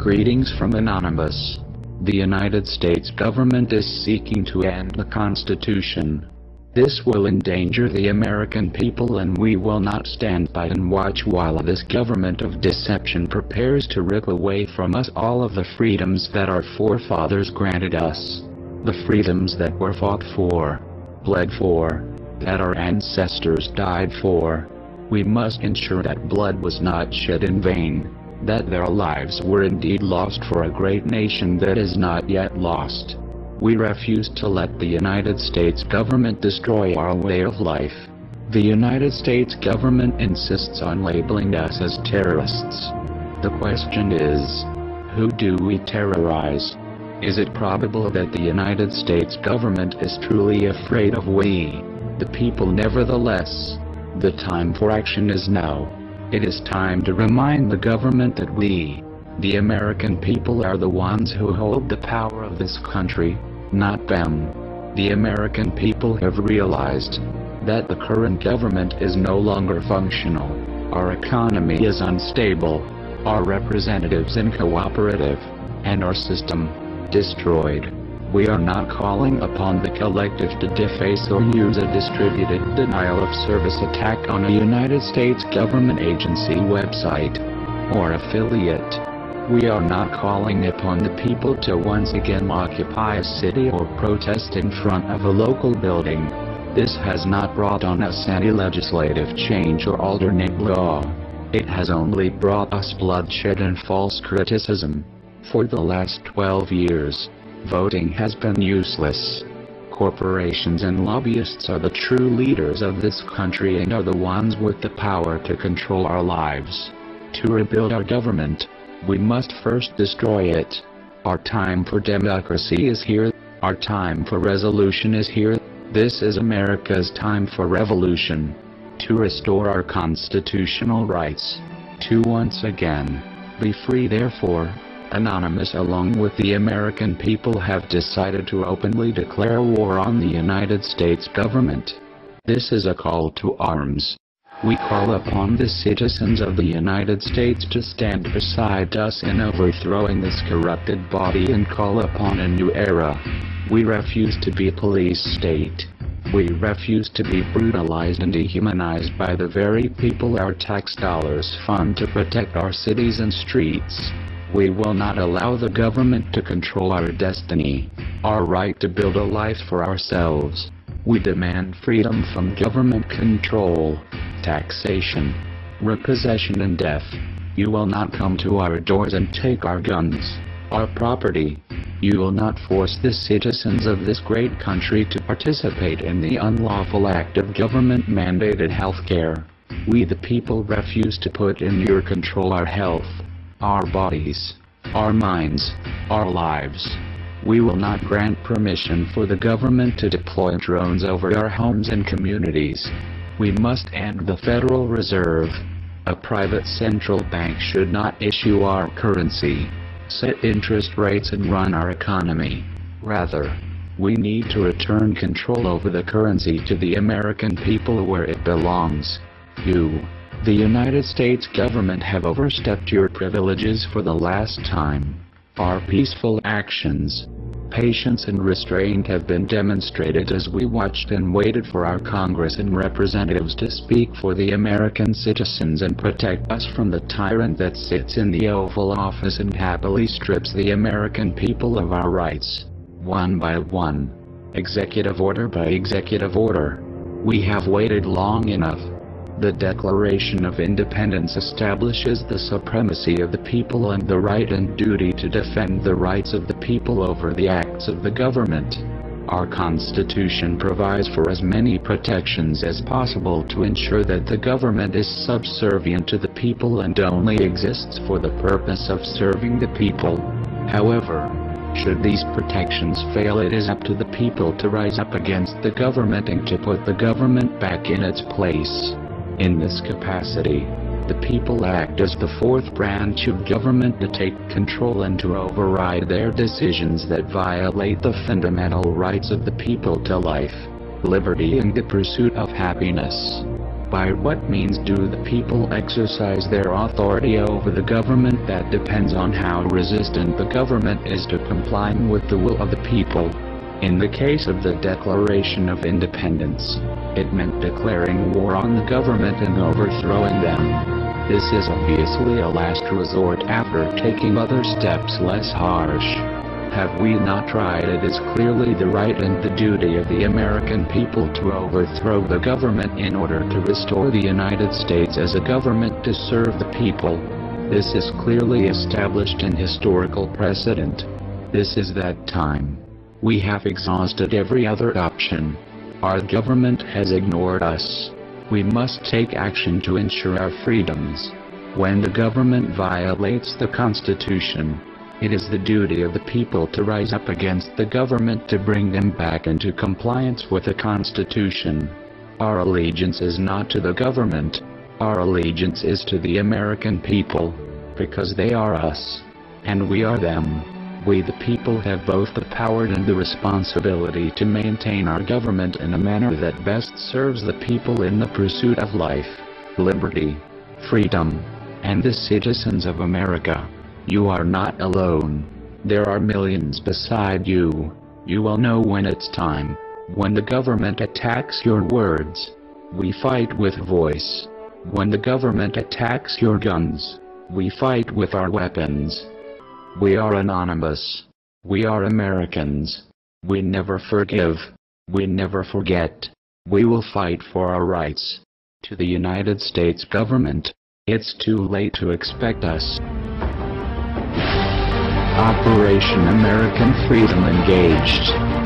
Greetings from Anonymous. The United States government is seeking to end the Constitution. This will endanger the American people, and we will not stand by and watch while this government of deception prepares to rip away from us all of the freedoms that our forefathers granted us. The freedoms that were fought for, bled for, that our ancestors died for. We must ensure that blood was not shed in vain, that their lives were indeed lost for a great nation that is not yet lost. We refuse to let the United States government destroy our way of life. The United States government insists on labeling us as terrorists. The question is, who do we terrorize? Is it probable that the United States government is truly afraid of we, the people? Nevertheless, the time for action is now. It is time to remind the government that we, the American people, are the ones who hold the power of this country, not them. The American people have realized that the current government is no longer functional. Our economy is unstable, our representatives uncooperative, and our system destroyed. We are not calling upon the collective to deface or use a distributed denial of service attack on a United States government agency, website, or affiliate. We are not calling upon the people to once again occupy a city or protest in front of a local building. This has not brought on us any legislative change or alternate law. It has only brought us bloodshed and false criticism. For the last 12 years, voting has been useless. Corporations and lobbyists are the true leaders of this country and are the ones with the power to control our lives. To rebuild our government, we must first destroy it. Our time for democracy is here. Our time for resolution is here. This is America's time for revolution. To restore our constitutional rights. To once again be free. Therefore, Anonymous along with the American people have decided to openly declare war on the United States government. This is a call to arms. We call upon the citizens of the United States to stand beside us in overthrowing this corrupted body and call upon a new era. We refuse to be a police state. We refuse to be brutalized and dehumanized by the very people our tax dollars fund to protect our cities and streets. We will not allow the government to control our destiny, our right to build a life for ourselves. We demand freedom from government control, taxation, repossession and death. You will not come to our doors and take our guns, our property. You will not force the citizens of this great country to participate in the unlawful act of government-mandated health care. We the people refuse to put in your control our health, our bodies, our minds, our lives. We will not grant permission for the government to deploy drones over our homes and communities. We must end the Federal Reserve. A private central bank should not issue our currency, set interest rates and run our economy. Rather, we need to return control over the currency to the American people where it belongs. You, the United States government, have overstepped your privileges for the last time. Our peaceful actions, patience and restraint have been demonstrated as we watched and waited for our Congress and representatives to speak for the American citizens and protect us from the tyrant that sits in the Oval Office and happily strips the American people of our rights, one by one, executive order by executive order. We have waited long enough. The Declaration of Independence establishes the supremacy of the people and the right and duty to defend the rights of the people over the acts of the government. Our Constitution provides for as many protections as possible to ensure that the government is subservient to the people and only exists for the purpose of serving the people. However, should these protections fail, it is up to the people to rise up against the government and to put the government back in its place. In this capacity, the people act as the fourth branch of government to take control and to override their decisions that violate the fundamental rights of the people to life, liberty and the pursuit of happiness. By what means do the people exercise their authority over the government? That depends on how resistant the government is to complying with the will of the people. In the case of the Declaration of Independence, it meant declaring war on the government and overthrowing them. This is obviously a last resort after taking other steps less harsh. Have we not tried? It is clearly the right and the duty of the American people to overthrow the government in order to restore the United States as a government to serve the people. This is clearly established in historical precedent. This is that time. We have exhausted every other option. Our government has ignored us. We must take action to ensure our freedoms. When the government violates the Constitution, it is the duty of the people to rise up against the government to bring them back into compliance with the Constitution. Our allegiance is not to the government. Our allegiance is to the American people, because they are us, and we are them. We the people have both the power and the responsibility to maintain our government in a manner that best serves the people in the pursuit of life, liberty, freedom, and the citizens of America. You are not alone. There are millions beside you. You will know when it's time. When the government attacks your words, we fight with voice. When the government attacks your guns, we fight with our weapons. We are anonymous. We are Americans. We never forgive. We never forget. We will fight for our rights. To the United States government, it's too late to expect us. Operation American Freedom engaged.